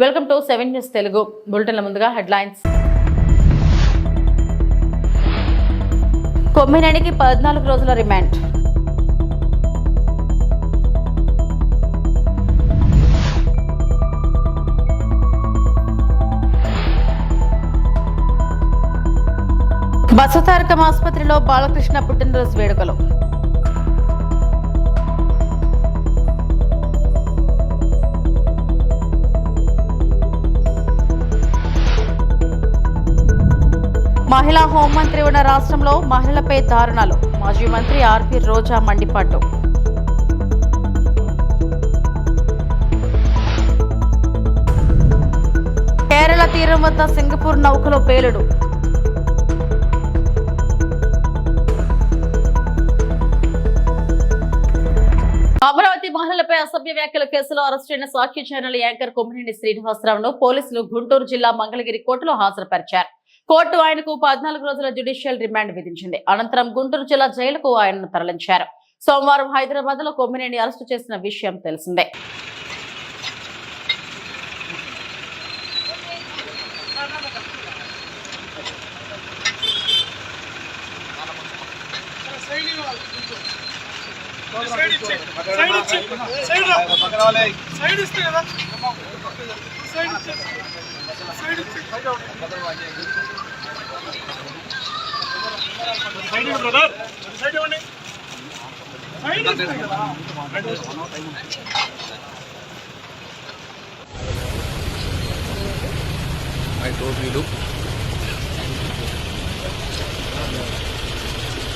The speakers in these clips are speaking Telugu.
వెల్కమ్ టు 7 న్యూస్ తెలుగు బులెటిన్ల ముందుగా హెడ్లైన్స్. కొమ్మినేనికి 14 రోజుల రిమాండ్. బసవతారకం ఆసుపత్రిలో బాలకృష్ణ పుట్టినరోజు వేడుకలు. మహిళా హోంమంత్రి ఉన్న రాష్ట్రంలో మహిళలపై దారుణాలు. మాజీ మంత్రి ఆర్పి రోజా మండిపాటు. కేరళ తీరం వద్ద సింగపూర్ నౌకలో పేలుడు. అమరావతి మహిళలపై అసభ్య వ్యాఖ్యల కేసులో అరెస్టైన సాక్షి ఛానల్ యాంకర్ కొమ్మినేని శ్రీనివాసరావును పోలీసులు గుంటూరు జిల్లా మంగళగిరి కోర్టులో హాజరుపరిచారు. కోర్టు ఆయనకు 14 రోజుల జ్యుడిషియల్ రిమాండ్ విధించింది. అనంతరం గుంటూరు జిల్లా జైలుకు ఆయనను తరలించారు. సోమవారం హైదరాబాద్ లో కొమ్మినేని అరెస్టు చేసిన విషయం తెలిసిందే.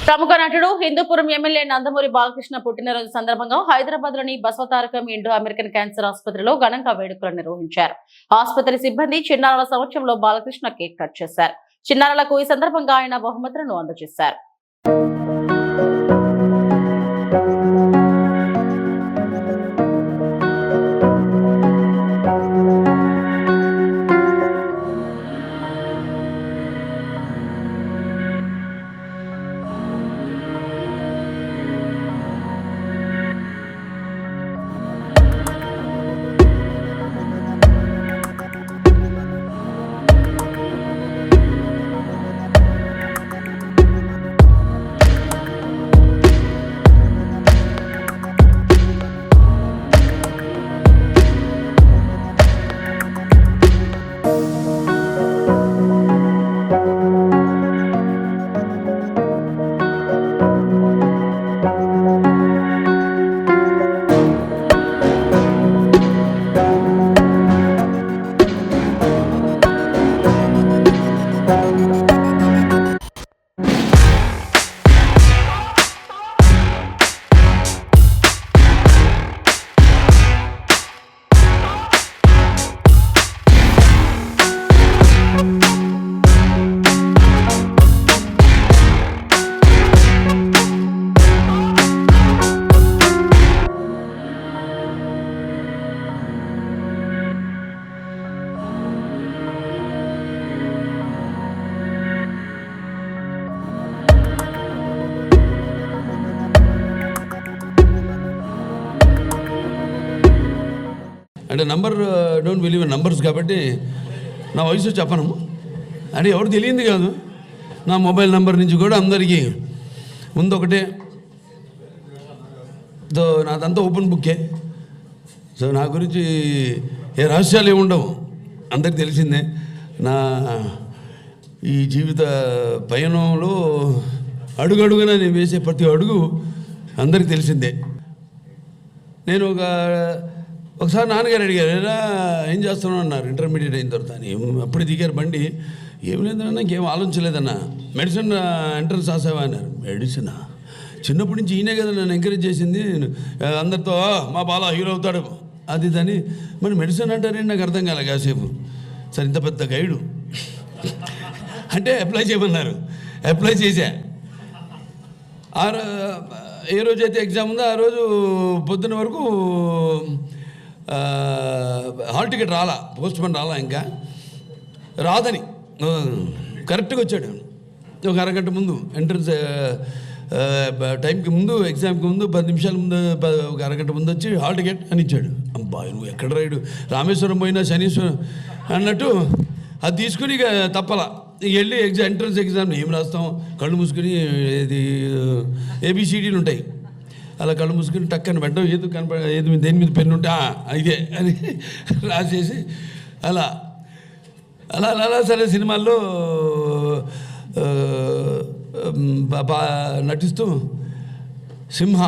ప్రముఖ నటుడు హిందూపురం ఎమ్మెల్యే నందమూరి బాలకృష్ణ పుట్టినరోజు సందర్భంగా హైదరాబాద్ లోని బసవతారకం ఇండో అమెరికన్ క్యాన్సర్ ఆసుపత్రిలో ఘనంగా వేడుకలు నిర్వహించారు. ఆసుపత్రి సిబ్బంది చిన్నారుల సమక్షంలో బాలకృష్ణ కేక్ కట్ చేశారు. చిన్నారులకు ఈ సందర్భంగా ఆయన బహుమతులను అందజేశారు. అంటే number don't believe in numbers కాబట్టి నా వయసు చెప్పను. అంటే ఎవరు తెలియంది కాదు. నా మొబైల్ నెంబర్ నుంచి కూడా అందరికీ ముందు ఒకటే, నాదంతా ఓపెన్ బుక్కే. సో నా గురించి ఏ రహస్యాలు ఏమి ఉండవు, అందరికి తెలిసిందే. నా ఈ జీవిత పయనంలో అడుగడుగున నేను వేసే ప్రతి అడుగు అందరికి తెలిసిందే. నేను ఒకసారి నాన్నగారు అడిగారు, ఎలా ఏం చేస్తున్నావు అన్నారు. ఇంటర్మీడియట్ అయిన తర్వాత అని అప్పుడు దిగారు బండి. ఏం లేదన్నా, ఇంకేం ఆలోచించలేదన్నా. మెడిసిన్ ఎంట్రన్స్ రాసావా అన్నారు. మెడిసినా? చిన్నప్పటి నుంచి ఈయనే కదా నన్ను ఎంకరేజ్ చేసింది. అందరితో మా బాల హీరో అవుతాడు అది దాన్ని. మరి మెడిసిన్ అంటారేంటి నాకు అర్థం కాలే కాసేపు. సరే ఇంత పెద్ద గైడు అంటే అప్లై చేయమన్నారు. అప్లై చేశా. ఏ రోజైతే ఎగ్జామ్ ఉందో ఆ రోజు పొద్దున్న వరకు హాల్ టికెట్ రాలా, పోస్ట్ పోన్ రాలా, ఇంకా రాదని కరెక్ట్గా వచ్చాడు. ఒక అరగంట ముందు ఎంట్రన్స్ టైంకి ముందు ఎగ్జామ్కి ముందు 10 నిమిషాల ముందు ఒక అరగంట ముందు వచ్చి హాల్ టికెట్ అని ఇచ్చాడు. అబ్బా నువ్వు ఎక్కడ రైడు, రామేశ్వరం పోయినా శనీశ్వరం అన్నట్టు అది తీసుకుని ఇక తప్పలా వెళ్ళి ఎంట్రన్స్ ఎగ్జామ్ ఏం రాస్తాం, కళ్ళు మూసుకుని ఇది ABCDలు ఉంటాయి, అలా కళ్ళు మూసుకుని టక్కని పెట్టడం, ఏది దేని మీద పెన్ను ఉంటే ఇదే అని రాసేసి అలా అలా అలా సరే సినిమాల్లో నటిస్తూ సింహ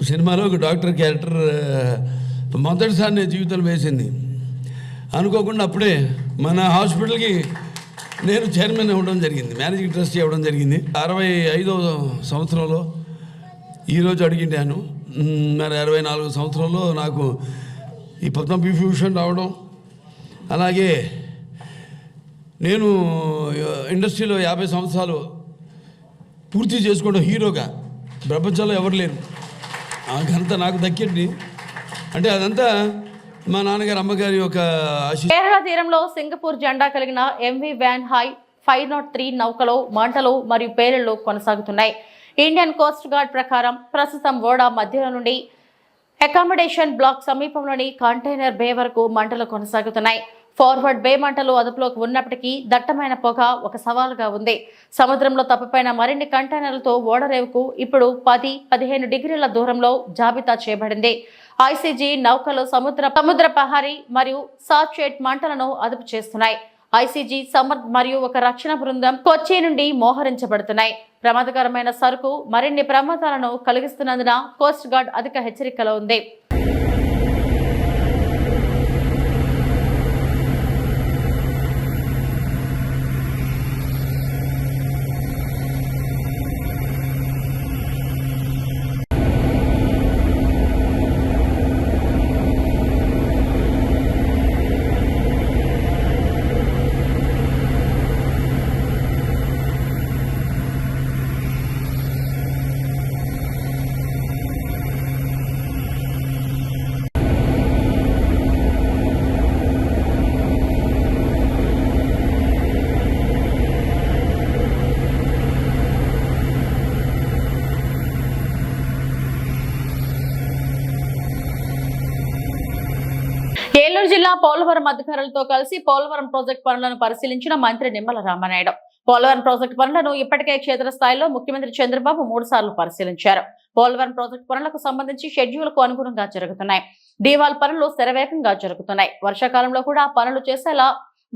సినిమాలో ఒక డాక్టర్ క్యారెక్టర్ మొదటిసారి నేను జీవితంలో వేసింది. అనుకోకుండా అప్పుడే మన హాస్పిటల్కి నేను చైర్మన్ అవ్వడం జరిగింది, మేనేజింగ్ ట్రస్టీ అవ్వడం జరిగింది 65వ సంవత్సరంలో. ఈరోజు అడిగిండాను, మరి 64 సంవత్సరంలో నాకు ఈ పద్మవిభూషణ్ రావడం, అలాగే నేను ఇండస్ట్రీలో 50 సంవత్సరాలు పూర్తి చేసుకోవడం హీరోగా ప్రపంచంలో ఎవరు లేరు. ఆ ఘనత నాకు దక్కింది. అంటే అదంతా మా నాన్నగారు అమ్మగారి యొక్క కేరళ తీరంలో సింగపూర్ జెండా కలిగిన MV వ్యాన్ హై 503 నౌకలో మంటలు మరియు పేలుళ్లు కొనసాగుతున్నాయి. ఇండియన్ కోస్ట్ గార్డ్ ప్రకారం ప్రస్తుతం ఓడా మధ్యలో నుండి అకామిడేషన్ బ్లాక్ సమీపంలోని కంటైనర్ బే వరకు మంటలు కొనసాగుతున్నాయి. ఫార్వర్డ్ బే మంటలు అదుపులోకి ఉన్నప్పటికీ దట్టమైన పొగ ఒక సవాలుగా ఉంది. సముద్రంలో తప్పిపోయిన మరిన్ని కంటైనర్లతో ఓడరేవుకు ఇప్పుడు 10-15 డిగ్రీల దూరంలో జాబితా చేయబడింది. ICG నౌకలు సముద్ర పహారీ మరియు సాచెట్ మంటలను అదుపు చేస్తున్నాయి. ICG సమర్థ్ మరియు ఒక రక్షణ బృందం కొచ్చి నుండి మోహరించబడుతున్నాయి. ప్రమాదకరమైన సరుకు మరిన్ని ప్రమాదాలను కలిగిస్తున్నందున కోస్ట్ గార్డ్ అధిక హెచ్చరికలో ఉంది. ఏలూరు జిల్లా పోలవరం అధికారులతో కలిసి పోలవరం ప్రాజెక్టు పనులను పరిశీలించిన మంత్రి నిమ్మల రామానాయుడు. పోలవరం ప్రాజెక్టు పనులను ఇప్పటికే క్షేత్రస్థాయిలో ముఖ్యమంత్రి చంద్రబాబు 3 సార్లు పరిశీలించారు. పోలవరం ప్రాజెక్టు పనులకు సంబంధించి షెడ్యూల్కు అనుగుణంగా జరుగుతున్నాయి. డీవాల్ పనులు శరవేగంగా జరుగుతున్నాయి. వర్షాకాలంలో కూడా పనులు చేసేలా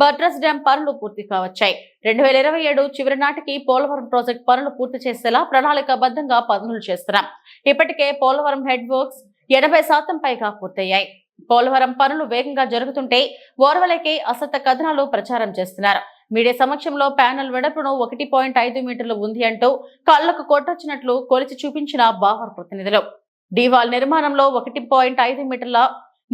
బట్రస్ డ్యాం పనులు పూర్తి కావచ్చాయి. 2027 చివరి నాటికి పోలవరం ప్రాజెక్టు పనులు పూర్తి చేసేలా ప్రణాళికాబద్ధంగా పనులు చేస్తున్నాం. ఇప్పటికే పోలవరం హెడ్ వర్క్స్ 80% పైగా పూర్తయ్యాయి. పోలవరం పనులు వేగంగా జరుగుతుంటే ఓర్వలేకే అసత్య కథనాలు ప్రచారం చేస్తున్నారు. మీడియా సమక్షంలో ప్యానెల్ వెడల్పును 1.5 మీటర్లు ఉంది అంటూ కళ్లకు కొట్టొచ్చినట్లు కొలిచి చూపించిన బావర్ ప్రతినిధులు. డీవాల్ నిర్మాణంలో 1.5 మీటర్ల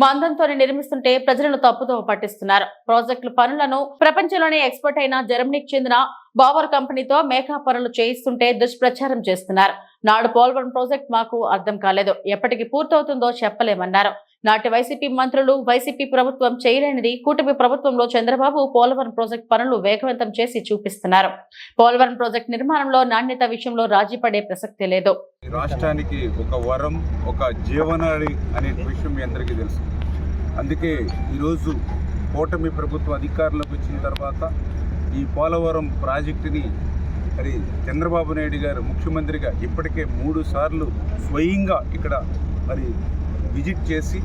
మందంతోనే నిర్మిస్తుంటే ప్రజలను తప్పుదో పట్టిస్తున్నారు. ప్రాజెక్టుల పనులను ప్రపంచంలోనే ఎక్స్పర్ట్ అయిన జర్మనీకి చెందిన బావర్ కంపెనీతో మేఘా పనులు చేయిస్తుంటే దుష్ప్రచారం చేస్తున్నారు. నాడు పోలవరం ప్రాజెక్ట్ మాకు అర్థం కాలేదు, ఎప్పటికి పూర్తవుతుందో చెప్పలేమన్నారు. నాటి వైసీపీ మంత్రులు వైసీపీ ప్రభుత్వం చేయలేనిది కూటమి ప్రభుత్వంలో చంద్రబాబు పోలవరం ప్రాజెక్టు పనులు వేగవంతం చేసి చూపిస్తున్నారు. పోలవరం ప్రాజెక్టు నిర్మాణంలో నాణ్యత విషయంలో రాజీ పడే ప్రసక్తే లేదు. రాష్ట్రానికి ఒక వరం, ఒక జీవనాడి అనే విషయం మీ అందరికీ తెలుసు. అందుకే ఈరోజు కూటమి ప్రభుత్వం అధికారంలోకి వచ్చిన తర్వాత ఈ పోలవరం ప్రాజెక్టుని మరి చంద్రబాబు నాయుడు గారు ముఖ్యమంత్రిగా ఇప్పటికే 3 సార్లు స్వయంగా ఇక్కడ మరి విజిట్ చేసి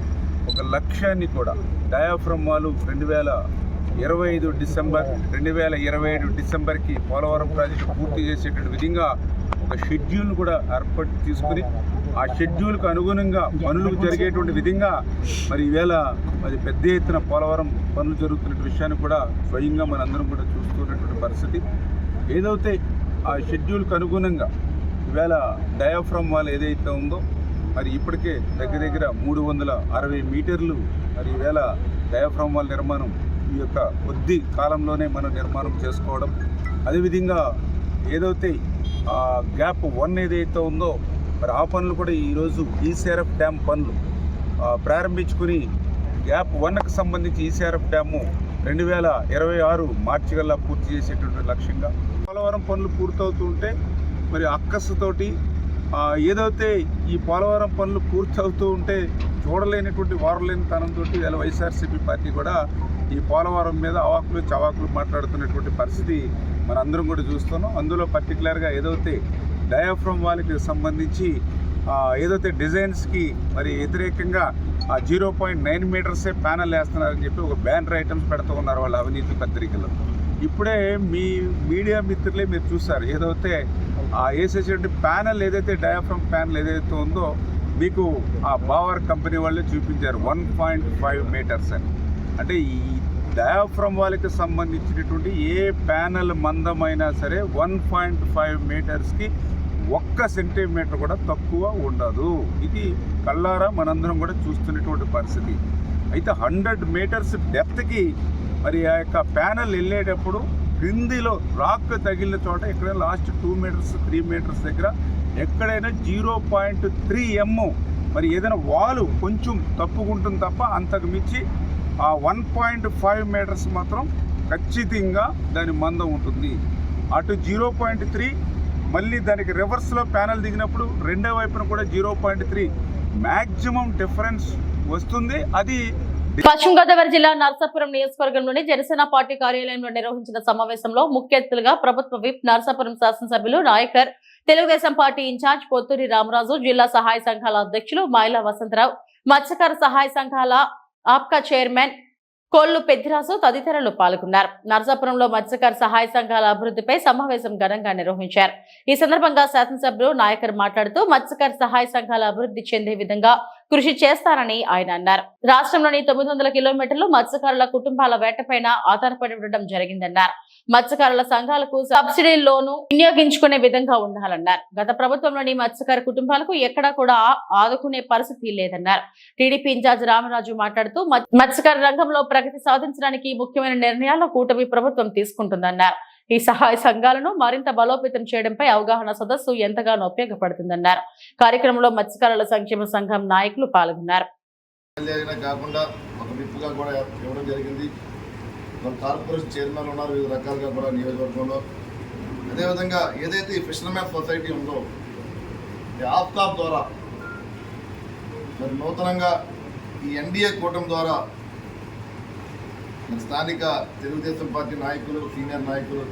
ఒక లక్ష్యాన్ని కూడా డయాఫ్రమ్ వాల్ 2027 డిసెంబర్కి పోలవరం ప్రాజెక్టు పూర్తి చేసేటువంటి విధంగా ఒక షెడ్యూల్ కూడా ఏర్పాటు తీసుకుని ఆ షెడ్యూల్కు అనుగుణంగా పనులు జరిగేటువంటి విధంగా మరి ఈవేళ మరి పెద్ద ఎత్తున పోలవరం పనులు జరుగుతున్న విషయాన్ని కూడా స్వయంగా మనందరం కూడా చూస్తున్నటువంటి పరిస్థితి. ఏదైతే ఆ షెడ్యూల్కు అనుగుణంగా ఈవేళ డయాఫ్రమ్ వాల్ ఏదైతే ఉందో మరి ఇప్పటికే దగ్గర 360 మీటర్లు మరి ఈవేళ డయాఫ్రమ్ వాల్ నిర్మాణం ఈ యొక్క కొద్ది కాలంలోనే మనం నిర్మాణం చేసుకోవడం, అదేవిధంగా ఏదైతే గ్యాప్ 1 ఏదైతే ఉందో మరి ఆ పనులు కూడా ఈరోజు ఈసీఆర్ఎఫ్ డ్యామ్ పనులు ప్రారంభించుకుని గ్యాప్ 1కి సంబంధించి ఈసీఆర్ఎఫ్ డ్యాము 2026 మార్చి కల్లా పూర్తి చేసేటువంటి లక్ష్యంగా పోలవరం పనులు పూర్తవుతుంటే మరి అక్కసుతోటి ఏదైతే ఈ పోలవరం పనులు పూర్తవుతూ ఉంటే చూడలేనటువంటి వారలేని తనంతో ఇలా వైఎస్ఆర్సీపీ పార్టీ కూడా ఈ పోలవరం మీద అవాకులు చవాకులు మాట్లాడుతున్నటువంటి పరిస్థితి మనందరం కూడా చూస్తున్నాం. అందులో పర్టికులర్గా ఏదైతే డయాఫ్రమ్ వాళ్ళకి సంబంధించి ఏదైతే డిజైన్స్కి మరి వ్యతిరేకంగా 0.9 మీటర్సే ప్యానల్ వేస్తున్నారని చెప్పి ఒక బ్యానర్ ఐటమ్స్ పెడుతూ ఉన్నారు వాళ్ళ అవినీతి పత్రికల్లో. ఇప్పుడే మీ మీడియా మిత్రులే మీరు చూస్తారు ఏదైతే వేసేటువంటి ప్యానల్ ఏదైతే డయాఫ్రమ్ ప్యానల్ ఏదైతే ఉందో మీకు ఆ బావర్ కంపెనీ వాళ్ళే చూపించారు 1.5 మీటర్స్ అని. అంటే ఈ డయాఫ్రమ్ వాళ్ళకి సంబంధించినటువంటి ఏ ప్యానల్ మందమైనా సరే 1.5 మీటర్స్కి 1 సెంటీమీటర్ కూడా తక్కువ ఉండదు. ఇది కళ్ళారా మనందరం కూడా చూస్తున్నటువంటి పరిస్థితి. అయితే 100 మీటర్స్ డెప్త్కి మరి ఆ యొక్క ప్యానల్ వెళ్ళేటప్పుడు క్రిందిలో రాక్ తగిలిన చోట ఎక్కడైనా లాస్ట్ 2 మీటర్స్ 3 మీటర్స్ దగ్గర ఎక్కడైనా 0.3 m మరి ఏదైనా వాలు కొంచెం తప్పుకుంటుంది తప్ప అంతకు మించి ఆ 1.5 మీటర్స్ మాత్రం ఖచ్చితంగా దాని మందం ఉంటుంది. అటు 0.3 మళ్ళీ దానికి రివర్స్లో ప్యానల్ దిగినప్పుడు రెండో వైపున కూడా 0.3 మ్యాక్సిమం డిఫరెన్స్ వస్తుంది. అది పశ్చిమ గోదావరి జిల్లా నర్సాపురం నియోజకవర్గంలోని జనసేన పార్టీ కార్యాలయంలో నిర్వహించిన సమావేశంలో ముఖ్య అతిథులుగా ప్రభుత్వ విప్ నర్సాపురం శాసనసభ్యులు నాయకర్, తెలుగుదేశం పార్టీ ఇన్ఛార్జ్ పొత్తూరి రామరాజు, జిల్లా సహాయ సంఘాల అధ్యక్షులు మైలా వసంతరావు, మత్స్యకార సహాయ సంఘాల ఆప్కా చైర్మన్ కోళ్లు పెద్దిరాజు తదితరులు పాల్గొన్నారు. నర్సాపురంలో మత్స్యకార సహాయ సంఘాల అభివృద్ధిపై సమావేశం ఘనంగా నిర్వహించారు. ఈ సందర్భంగా శాసనసభ్యులు నాయకర్ మాట్లాడుతూ మత్స్యకార సహాయ సంఘాల అభివృద్ధి చెందే విధంగా కృషి చేస్తారని ఆయన అన్నారు. రాష్ట్రంలోని 900 కిలోమీటర్లు మత్స్యకారుల కుటుంబాల వేటపైన ఆధారపడి ఉండడం జరిగిందన్నారు. మత్స్యకారుల సంఘాలకు సబ్సిడీ లోను వినియోగించుకునే విధంగా ఉండాలన్నారు. గత ప్రభుత్వంలోని మత్స్యకార కుటుంబాలకు ఎక్కడా కూడా ఆదుకునే పరిస్థితి లేదన్నారు. టీడీపీ ఇన్ఛార్జ్ రామరాజు మాట్లాడుతూ మత్స్యకార రంగంలో ప్రగతి సాధించడానికి ముఖ్యమైన నిర్ణయాలు కూటమి ప్రభుత్వం తీసుకుంటుందన్నారు. ఈ సహాయ సంఘాలను మరింత బలోపేతం చేయడంపై అవగాహన సదస్సు ఎంతగానో ఉపయోగపడుతుందన్నారు. కార్యక్రమంలో మత్స్యకారుల సంక్షేమ సంఘం నాయకులు పాల్గొన్నారు. కాకుండా ఒక విప్పుగా కూడా ఇవ్వడం జరిగింది. కార్పొరేషన్ చైర్మన్ ఉన్నారు వివిధ రకాలుగా కూడా నియోజకవర్గంలో. అదేవిధంగా ఏదైతే ఈ ఫిషర్మెన్ సొసైటీ ఉందో ఈ ఆఫ్తాబ్ ద్వారా మరి నూతనంగా ఈ ఎన్డీఏ కూటమి ద్వారా మరి స్థానిక తెలుగుదేశం పార్టీ నాయకులు, సీనియర్ నాయకులు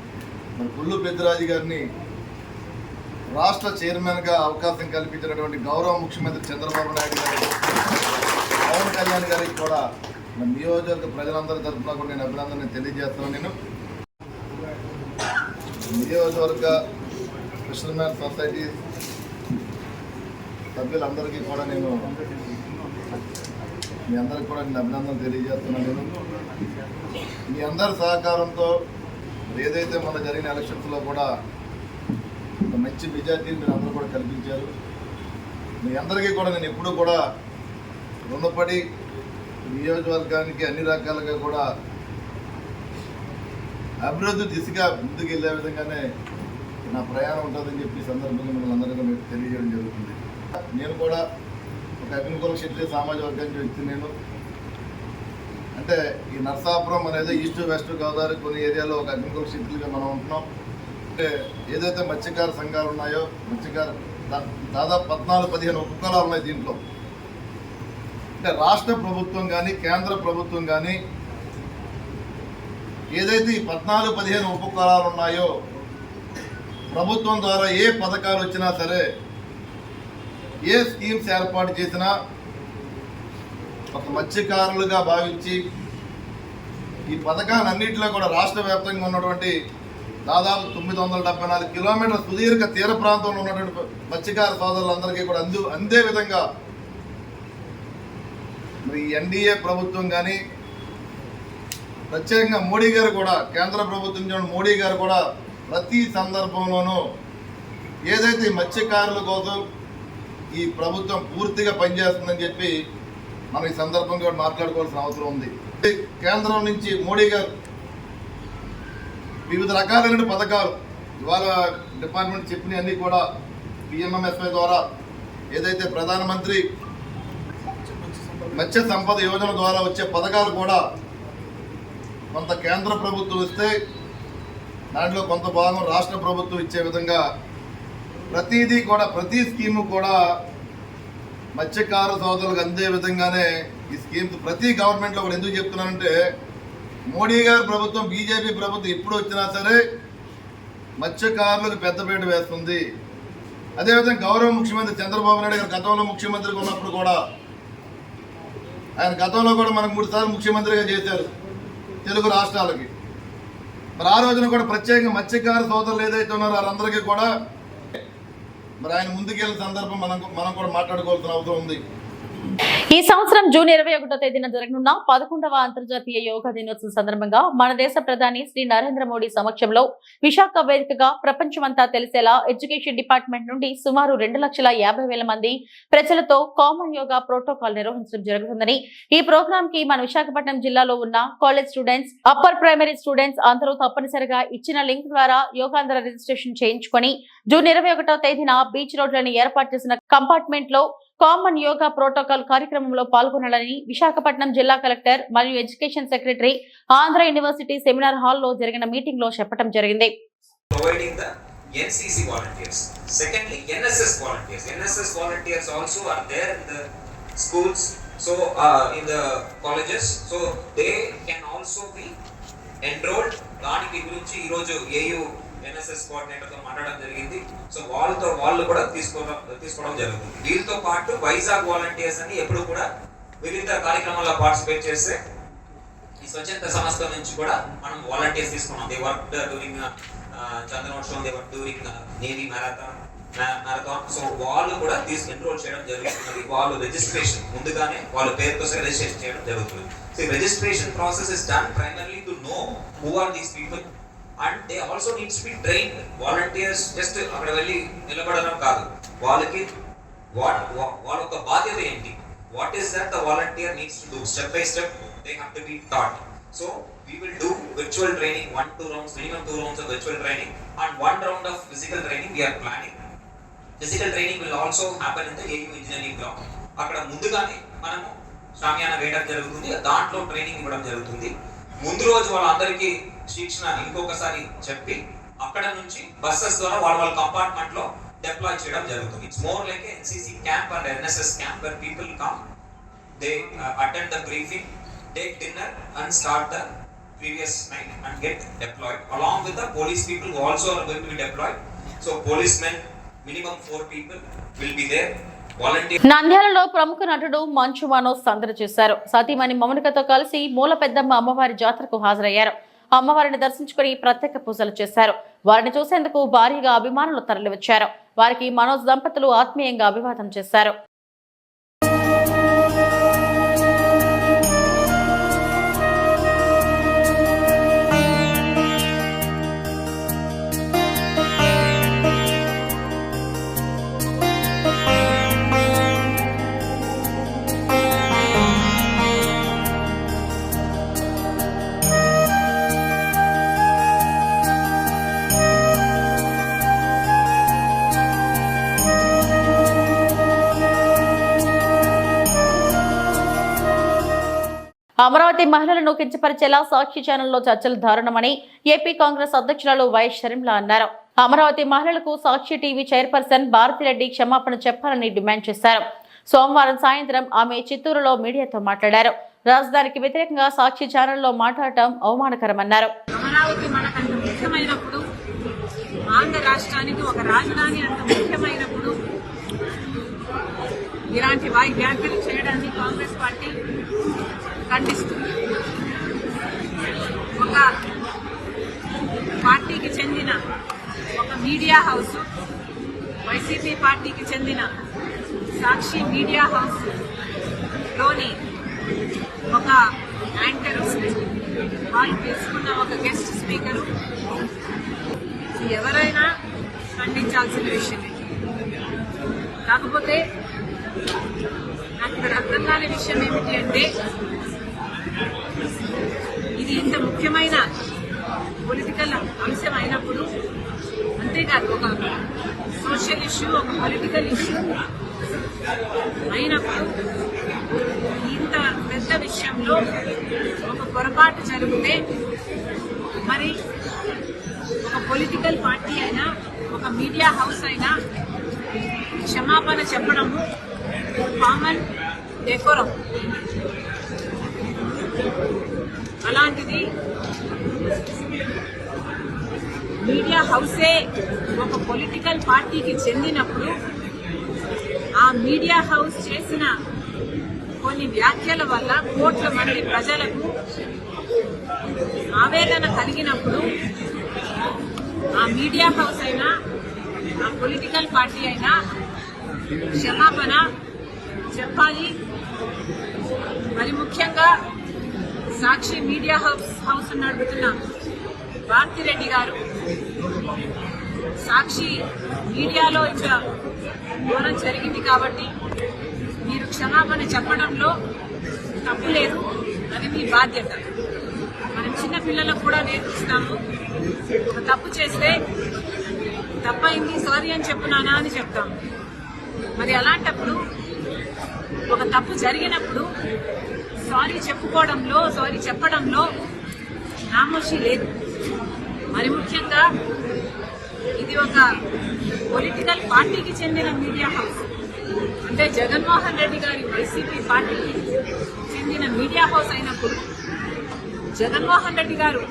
మరి కొల్లు పెద్దిరాజు గారిని రాష్ట్ర చైర్మన్గా అవకాశం కల్పించినటువంటి గౌరవ ముఖ్యమంత్రి చంద్రబాబు నాయుడు గారు, పవన్ కళ్యాణ్ గారికి కూడా మన నియోజకవర్గ ప్రజలందరి తరఫున కూడా నేను అభినందన తెలియజేస్తున్నాను. నేను నియోజకవర్గ ఫిషర్మెన్ సొసైటీ సభ్యులందరికీ కూడా నేను మీ అందరికి కూడా నేను అభినందన తెలియజేస్తున్నాను. నేను మీ అందరి సహకారంతో ఏదైతే మన జరిగిన ఎలక్షన్స్లో కూడా ఒక మంచి మెజార్టీని మీరు అందరూ కూడా కల్పించారు. మీ అందరికీ కూడా నేను ఎప్పుడూ కూడా రుణపడి నియోజకవర్గానికి అన్ని రకాలుగా కూడా అభివృద్ధి దిశగా ముందుకు వెళ్ళే విధంగానే నా ప్రయాణం ఉంటుందని చెప్పి సందర్భంగా మిమ్మల్ని అందరికీ మీకు తెలియజేయడం జరుగుతుంది. నేను కూడా ఒక అగ్నికుల క్షత్రియ సామాజిక వర్గానికి వ్యక్తి. నేను అంటే ఈ నర్సాపురం అనేది ఈస్ట్ వెస్ట్ గోదావరి కొన్ని ఏరియాలో ఒక అగ్నికుల క్షత్రియులుగా మనం ఉంటున్నాం. అంటే ఏదైతే మత్స్యకార సంఘాలు ఉన్నాయో దాదాపు 14-15 ఉపకులాలు ఉన్నాయి దీంట్లో. అంటే రాష్ట్ర ప్రభుత్వం కానీ కేంద్ర ప్రభుత్వం కానీ ఏదైతే ఈ 14-15 ఉపకులాలు ఉన్నాయో ప్రభుత్వం ద్వారా ఏ పథకాలు వచ్చినా సరే, ఏ స్కీమ్స్ ఏర్పాటు చేసినా ఒక మత్స్యకారులుగా భావించి ఈ పథకాలన్నింటిలో కూడా రాష్ట్ర వ్యాప్తంగా ఉన్నటువంటి దాదాపు 974 కిలోమీటర్ల సుదీర్ఘ తీర ప్రాంతంలో ఉన్నటువంటి మత్స్యకార సోదరులందరికీ కూడా అందే విధంగా మరి ఎన్డీఏ ప్రభుత్వం కానీ ప్రత్యేకంగా మోడీ గారు కూడా, కేంద్ర ప్రభుత్వం మోడీ గారు కూడా ప్రతి సందర్భంలోనూ ఏదైతే మత్స్యకారుల కోసం ఈ ప్రభుత్వం పూర్తిగా పనిచేస్తుందని చెప్పి మనం ఈ సందర్భంగా మాట్లాడుకోవాల్సిన అవసరం ఉంది. కేంద్రం నుంచి మోడీ గారు వివిధ రకాలైన పథకాలు ఇవాళ డిపార్ట్మెంట్ చెప్పిన అన్నీ కూడా పిఎంఎంఎస్వై ద్వారా ఏదైతే ప్రధానమంత్రి మత్స్య సంపద యోజన ద్వారా వచ్చే పథకాలు కూడా కొంత కేంద్ర ప్రభుత్వం ఇస్తే దాంట్లో కొంత భాగం రాష్ట్ర ప్రభుత్వం ఇచ్చే విధంగా ప్రతిదీ కూడా ప్రతి స్కీము కూడా మత్స్యకార సోదరులకు అందే విధంగానే ఈ స్కీమ్స్ ప్రతి గవర్నమెంట్లో కూడా ఎందుకు చెప్తున్నానంటే మోడీ గారి ప్రభుత్వం బీజేపీ ప్రభుత్వం ఎప్పుడు వచ్చినా సరే మత్స్యకారులకు పెద్దపీట వేస్తుంది. అదేవిధంగా గౌరవ ముఖ్యమంత్రి చంద్రబాబు నాయుడు గారు గతంలో ముఖ్యమంత్రిగా ఉన్నప్పుడు కూడా ఆయన గతంలో కూడా మనకు 3 సార్లు ముఖ్యమంత్రిగా చేశారు తెలుగు రాష్ట్రాలకి. మరి ఆ రోజున కూడా ప్రత్యేకంగా మత్స్యకార సోదరులు ఏదైతే ఉన్నారో వారందరికీ కూడా మరి ఆయన ముందుకెళ్ళిన సందర్భం మనం కూడా మాట్లాడుకోవాల్సిన అవసరం ఉంది. ఈ సంవత్సరం జూన్ 21వ తేదీన జరగనున్న 11వ అంతర్జాతీయ యోగా దినోత్సవం సందర్భంగా మన దేశ ప్రధాని శ్రీ నరేంద్ర మోడీ సమక్షంలో విశాఖ వేదికగా ప్రపంచమంతా తెలిసేలా ఎడ్యుకేషన్ డిపార్ట్మెంట్ నుండి సుమారు 2,50,000 మంది ప్రజలతో కామన్ యోగా ప్రోటోకాల్ నిర్వహించడం జరుగుతుందని, ఈ ప్రోగ్రామ్ కి మన విశాఖపట్నం జిల్లాలో ఉన్న college students, upper primary students అందరూ తప్పనిసరిగా ఇచ్చిన లింక్ ద్వారా యోగాంధ్ర రిజిస్ట్రేషన్ చేయించుకొని జూన్ 21వ తేదీన బీచ్ రోడ్లని ఏర్పాటు చేసిన కంపార్ట్మెంట్ లో కామన్ యోగా ప్రోటోకాల్ కార్యక్రమంలో పాల్గొనాలని విశాఖపట్నం జిల్లా కలెక్టర్ మరియు education secretary Andhra university seminar hall లో జరిగిన మీటింగ్ లో చెప్పడం జరిగింది. NCC volunteers. Secondly, NSS volunteers. NSS volunteers also are there in the schools, so in the colleges, so they can also be enrolled. దానికి గురించి ఈ రోజు AU NSS కోఆర్డినేటర్ తో మాట్లాడడం జరిగింది. సో వాళ్ళు కూడా తీసుకోవడం జరుగుతుంది. వీళ్ళతో పాటు వైజాగ్ వాలంటీర్స్ అని ఎప్పుడు కూడా వివిధ కార్యక్రమాల్లో పార్టిసిపేట్ చేస్తే ఈ స్వచ్ఛంద సంస్థ నుంచి కూడా మనం వాలంటీర్స్ తీసుకున్నాం. దే వర్క్ డ్యూరింగ్ చంద్రనోత్సవం, they work during navy marathon. So వాళ్ళు కూడా ఎన్రోల్ చేయడం జరుగుతుంది. వాళ్ళు రిజిస్ట్రేషన్ ముందుగానే వాళ్ళ పేరుతో రిజిస్ట్రేషన్ చేయడం జరుగుతుంది. So registration process is done primarily to know who are these people and they also needs to be trained. Volunteers just అక్కడ వెళ్ళి నిలబడడం కాదు, వాళ్ళకి వాళ్ళ యొక్క బాధ్యత ఏంటి, what is that the volunteer needs to do, step by step they have to be taught. So we will do virtual training, 1-2 rounds, minimum 2 rounds of virtual training and 1 round of physical training we are planning. Physical training will also happen in the AU engineering block. అక్కడ ముందుగానే మనము షామియానా వేయడం జరుగుతుంది, దాంట్లో ట్రైనింగ్ ఇవ్వడం జరుగుతుంది. ముందు రోజు వాళ్ళందరికీ శిక్షణ ఇంకొకసారి చెప్పి అక్కడ నుంచి బస్సెస్ ద్వారా వాళ్ళ కంపార్ట్మెంట్ లో డిప్లాయ్ చేయడం జరుగుతుంది. It's more like NCC camp and NSS camp where people come, they attend the briefing, take dinner and start the previous night and get deployed along with the police people who also are going to be deployed. So policemen, minimum 4 people will be there. నంద్యాలలో ప్రముఖ నటుడు మంచు మనోజ్ సందడి చేశారు. సతీమణి మౌనికతో కలిసి మూల పెద్దమ్మ అమ్మవారి జాతరకు హాజరయ్యారు. అమ్మవారిని దర్శించుకుని ప్రత్యేక పూజలు చేశారు. వారిని చూసేందుకు భారీగా అభిమానులు తరలివచ్చారు. వారికి మనోజ్ దంపతులు ఆత్మీయంగా అభివాదం చేశారు. అమరావతి మహిళలను కించపరిచేలా సాక్షి ఛానల్లో చర్చలు దారుణమని ఏపీ కాంగ్రెస్ అధ్యక్షురాలు వైఎస్ షర్మిల అన్నారు. అమరావతి మహిళలకు సాక్షి టీవీ చైర్పర్సన్ భారతిరెడ్డి క్షమాపణ చెప్పాలని డిమాండ్ చేశారు. సోమవారం సాయంత్రం ఆమె చిత్తూరులో మీడియాతో మాట్లాడారు. రాజధానికి వ్యతిరేకంగా సాక్షి ఛానల్లో మాట్లాడటం అవమానకరమన్నారు. అమరావతి మనకంత ముఖ్యమైనప్పుడు, ఆంధ్ర రాష్ట్రానికి ఒక రాజధాని అంత ముఖ్యమైనప్పుడు ఇలాంటి వ్యాఖ్యలు చేయడాన్ని కాంగ్రెస్ పార్టీ ఖండిస్తుంది. ఒక పార్టీకి చెందిన ఒక మీడియా హౌస్, వైసీపీ పార్టీకి చెందిన సాక్షి మీడియా హౌస్ లోని ఒక యాంకర్, వాళ్ళు తీసుకున్న ఒక గెస్ట్ స్పీకరు ఎవరైనా ఖండించాల్సిన విషయమే. కాకపోతే నాకు ఇక్కడ అర్థం కాని విషయం ఏమిటి అంటే, ఇది ఇంత ముఖ్యమైన పొలిటికల్ అంశం అయినప్పుడు, అంతేకాదు ఒక సోషల్ ఇష్యూ, ఒక పొలిటికల్ ఇష్యూ అయినప్పుడు ఇంత పెద్ద విషయంలో ఒక పొరపాటు జరిగితే మరి ఒక పొలిటికల్ పార్టీ అయినా ఒక మీడియా హౌస్ అయినా క్షమాపణ చెప్పడము కామన్ డెకోరం. అలాంటిది మీడియా హౌసే ఒక పొలిటికల్ పార్టీకి చెందినప్పుడు ఆ మీడియా హౌస్ చేసిన కొన్ని వ్యాఖ్యల వల్ల కోట్ల మంది ప్రజలకు ఆవేదన కలిగినప్పుడు ఆ మీడియా హౌస్ అయినా ఆ పొలిటికల్ పార్టీ అయినా క్షమాపణ చెప్పాలి. మరి ముఖ్యంగా సాక్షి మీడియా హౌస్ నడుపుతున్న భారతిరెడ్డి గారు సాక్షి మీడియాలో ఇంకా ఘోరం జరిగింది కాబట్టి మీరు క్షమాపణ చెప్పడంలో తప్పు లేదు, అది మీ బాధ్యత. మనం చిన్న పిల్లలకు కూడా నేర్పిస్తాము, ఒక తప్పు చేస్తే తప్పైంది సారీ అని చెప్పునానా అని చెప్తాము. మరి అలాంటప్పుడు ఒక తప్పు జరిగినప్పుడు సారీ చెప్పుకోవడంలో సారీ చెప్పడంలో నామోషి లేదు. మరి ముఖ్యంగా ఇది ఒక పొలిటికల్ పార్టీకి చెందిన మీడియా హౌస్, అంటే జగన్మోహన్ రెడ్డి గారి వైసీపీ పార్టీకి చెందిన మీడియా హౌస్ అయినప్పుడు జగన్మోహన్ రెడ్డి గారు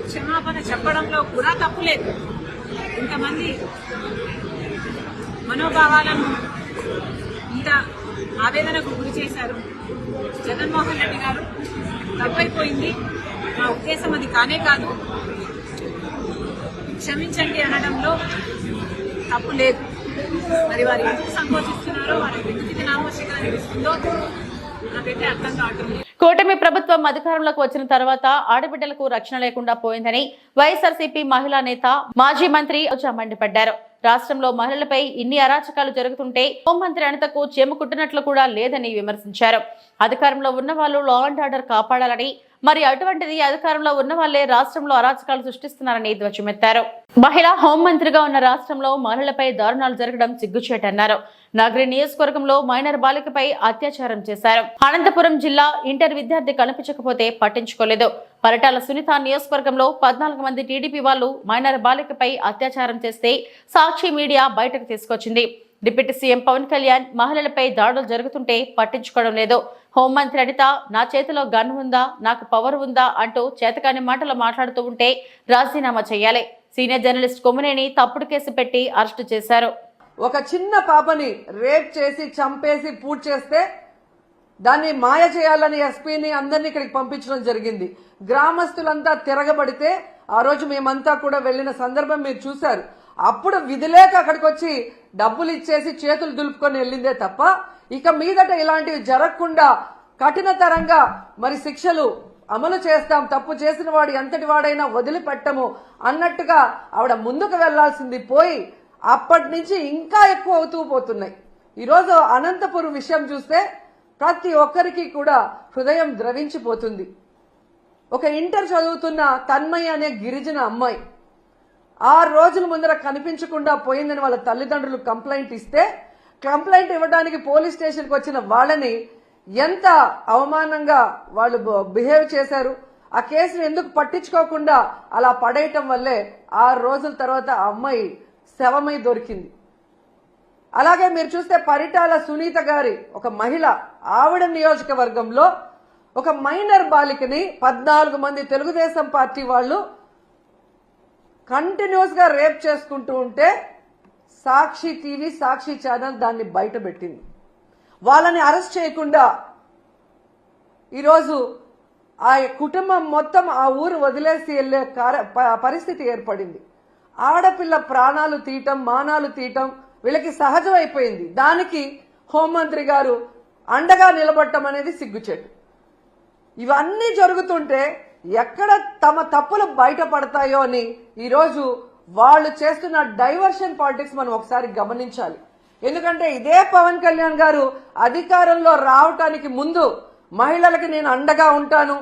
క్షమాపణ చెప్పడంలో కూడా తప్పులేదు. ఇంతమంది మనోభావాలను ఇంత ఆవేదనకు గురి చేశారు. జగన్మోహన్ రెడ్డి గారు తప్పైపోయింది, నా ఉద్దేశం అది కానే కాదు, క్షమించండి అనడంలో తప్పు లేదు. మరి వారు ఎందుకు సంకోచిస్తున్నారో, వారి ఎందుకు నామోషిగా అనిపిస్తుందో నాకైతే అర్థం కావటం లేదు. కూటమి ప్రభుత్వం అధికారంలోకి వచ్చిన తర్వాత ఆడబిడ్డలకు రక్షణ లేకుండా పోయిందని వైఎస్ఆర్సీపీ మహిళా నేత మాజీ మంత్రి రోజా మండిపడ్డారు. రాష్ట్రంలో మహిళలపై ఇన్ని అరాచకాలు జరుగుతుంటే హోంమంత్రి అనితకు చెముకుట్టినట్లు కూడా లేదని విమర్శించారు. అధికారంలో ఉన్న వాళ్ళు లా అండ్ ఆర్డర్ కాపాడాలని, మరి అటువంటిది అధికారంలో ఉన్న వాళ్లే రాష్ట్రంలో అరాచకాలు సృష్టిస్తున్నారని ధ్వజమెత్తారు. మహిళా హోంమంత్రిగా ఉన్న రాష్ట్రంలో మహిళలపై దారుణాలు జరగడం సిగ్గుచేటన్నారు. నగరి నియోజకవర్గంలో మైనర్ బాలికపై అత్యాచారం చేశారు. అనంతపురం జిల్లా ఇంటర్ విద్యార్థి కనిపించకపోతే పట్టించుకోలేదు. పరిటాల సునీత నియోజకవర్గంలో 14 మంది టీడీపీ వాళ్ళు మైనర్ బాలికపై అత్యాచారం చేస్తే సాక్షి మీడియా బయటకు తీసుకొచ్చింది. డిప్యూటీ సీఎం పవన్ కళ్యాణ్ మహిళలపై దాడులు జరుగుతుంటే పట్టించుకోవడం లేదు. హోంమంత్రి అనిత నా చేతిలో గన్ ఉందా, నాకు పవర్ ఉందా అంటూ చేతకాని మాటలు మాట్లాడుతూ ఉంటే రాజీనామా చేయాలి. సీనియర్ జర్నలిస్ట్ కొమ్మినేని తప్పుడు కేసు పెట్టి అరెస్టు చేశారు. ఒక చిన్న పాపని రేప్ చేసి చంపేసి పూర్తి చేస్తే దాన్ని మాయ చేయాలని ఎస్పీని అందరినీ ఇక్కడికి పంపించడం జరిగింది. గ్రామస్తులంతా తిరగబడితే ఆ రోజు మేమంతా కూడా వెళ్లిన సందర్భం మీరు చూశారు. అప్పుడు విధిలేక అక్కడికి వచ్చి డబ్బులు ఇచ్చేసి చేతులు దులుపుకొని వెళ్ళిందే తప్ప ఇక మీదట ఇలాంటివి జరగకుండా కఠినతరంగా మరి శిక్షలు అమలు చేస్తాం, తప్పు చేసిన వాడు ఎంతటి వాడైనా వదిలిపెట్టము అన్నట్టుగా ఆవిడ ముందుకు వెళ్లాల్సింది పోయి అప్పటి నుంచి ఇంకా ఎక్కువ అవుతూ పోతున్నాయి. ఈరోజు అనంతపురం విషయం చూస్తే ప్రతి ఒక్కరికి కూడా హృదయం ద్రవించిపోతుంది. ఒక ఇంటర్ చదువుతున్న తన్మయ్య అనే గిరిజన అమ్మాయి 6 రోజుల ముందర కనిపించకుండా పోయిందని వాళ్ళ తల్లిదండ్రులు కంప్లైంట్ ఇస్తే కంప్లైంట్ ఇవ్వడానికి పోలీస్ స్టేషన్కి వచ్చిన వాళ్ళని ఎంత అవమానంగా వాళ్ళు బిహేవ్ చేశారు. ఆ కేసును ఎందుకు పట్టించుకోకుండా అలా పడేయటం వల్లే 6 రోజుల తర్వాత ఆ అమ్మాయి శవమై దొరికింది. అలాగే మీరు చూస్తే పరిటాల సునీత గారి ఒక మహిళ, ఆవిడ నియోజకవర్గంలో ఒక మైనర్ బాలికని 14 మంది తెలుగుదేశం పార్టీ వాళ్ళు కంటిన్యూస్ గా రేప్ చేసుకుంటూ ఉంటే సాక్షి టీవీ, సాక్షి ఛానల్ దాన్ని బయట పెట్టింది. వాళ్ళని అరెస్ట్ చేయకుండా ఈరోజు ఆ కుటుంబం మొత్తం ఆ ఊరు వదిలేసి వెళ్లే పరిస్థితి ఏర్పడింది. ఆడపిల్ల ప్రాణాలు తీయటం, మానాలు తీయటం వీళ్ళకి సహజమైపోయింది. దానికి హోంమంత్రి గారు అండగా నిలబడటం అనేది సిగ్గుచేటు. ఇవన్నీ జరుగుతుంటే ఎక్కడ తమ తప్పులు బయటపడతాయో అని ఈరోజు వాళ్ళు చేస్తున్న డైవర్షన్ పాలిటిక్స్ మనం ఒకసారి గమనించాలి. ఎందుకంటే ఇదే పవన్ కళ్యాణ్ గారు అధికారంలో రావటానికి ముందు మహిళలకి నేను అండగా ఉంటాను,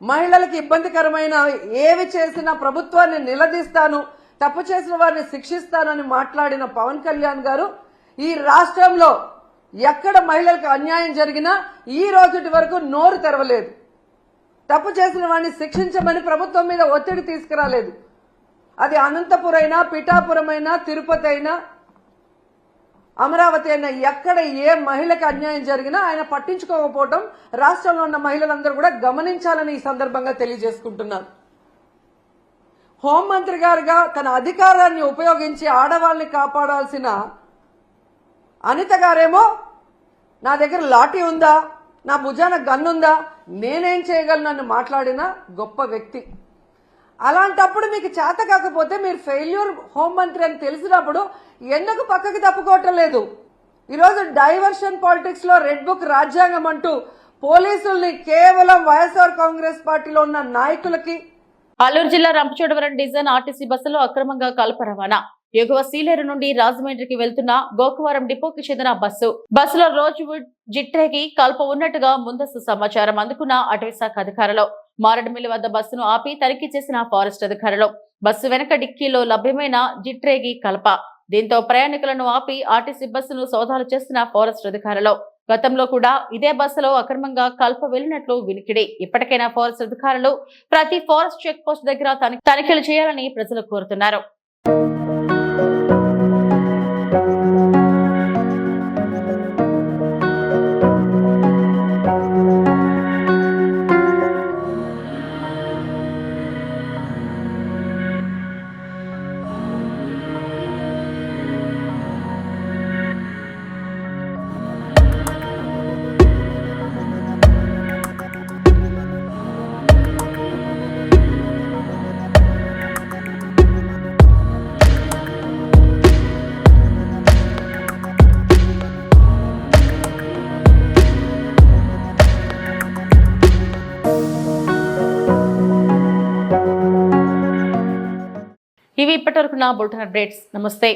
మహిళలకి ఇబ్బందికరమైన ఏవి చేసినా ప్రభుత్వాన్ని నిలదీస్తాను, తప్పు చేసిన వారిని శిక్షిస్తానని మాట్లాడిన పవన్ కళ్యాణ్ గారు ఈ రాష్ట్రంలో ఎక్కడ మహిళలకు అన్యాయం జరిగినా ఈ రోజుటి వరకు నోరు తెరవలేదు. తప్పు చేసిన వారిని శిక్షించమని ప్రభుత్వం మీద ఒత్తిడి తీసుకురాలేదు. అది అనంతపురం అయినా, పిఠాపురం అయినా, తిరుపతి అయినా, అమరావతి అయినా, ఎక్కడ ఏ మహిళకి అన్యాయం జరిగినా ఆయన పట్టించుకోకపోవటం రాష్ట్రంలో ఉన్న మహిళలందరూ కూడా గమనించాలని ఈ సందర్భంగా తెలియజేసుకుంటున్నాను. హోంమంత్రి గారుగా తన అధికారాన్ని ఉపయోగించి ఆడవాళ్ళని కాపాడాల్సిన అనిత గారేమో నా దగ్గర లాఠీ ఉందా, నా భుజాన గన్నుందా, నేనేం చేయగలను అని మాట్లాడిన గొప్ప వ్యక్తి. అలాంటప్పుడు మీకు చేత కాకపోతే మీరు ఫెయిల్యూర్ హోంమంత్రి అని తెలిసినప్పుడు ఎందుకు పక్కకి తప్పుకోవటం లేదు? ఈరోజు డైవర్షన్ పాలిటిక్స్ లో రెడ్ బుక్ రాజ్యాంగం అంటూ పోలీసుల్ని కేవలం వైఎస్ఆర్ కాంగ్రెస్ పార్టీలో ఉన్న నాయకులకి. అల్లూరు జిల్లా రంపచోడవరం డిజైన్ ఆర్టీసీ బస్సులో అక్రమంగా కలప రవాణా. ఎగువ సీలేరు నుండి రాజమండ్రికి వెళ్తున్న గోకవరం డిపోకి చెందిన బస్సులో రోజ్వుడ్ జిట్రేకి కల్ప ఉన్నట్టుగా ముందస్తు సమాచారం అందుకున్న అటవీ శాఖ అధికారులు మారడమిల్లి వద్ద బస్సును ఆపి తనిఖీ చేసిన ఫారెస్ట్ అధికారులు బస్సు వెనక డిక్కీలో లభ్యమైన జిట్రేగి కల్ప. దీంతో ప్రయాణికులను ఆపి ఆర్టీసీ బస్సును సోదాలు చేసిన ఫారెస్ట్ అధికారులు. గతంలో కూడా ఇదే బస్సులో అక్రమంగా కల్ప వెళ్లినట్లు వినికిడి. ఇప్పటికైనా ఫారెస్ట్ అధికారులు ప్రతి ఫారెస్ట్ చెక్ పోస్ట్ దగ్గర తనిఖీలు చేయాలని ప్రజలు కోరుతున్నారు. ఇవి ఇప్పటివరకు నా బులెటిన్ అప్డేట్స్. నమస్తే.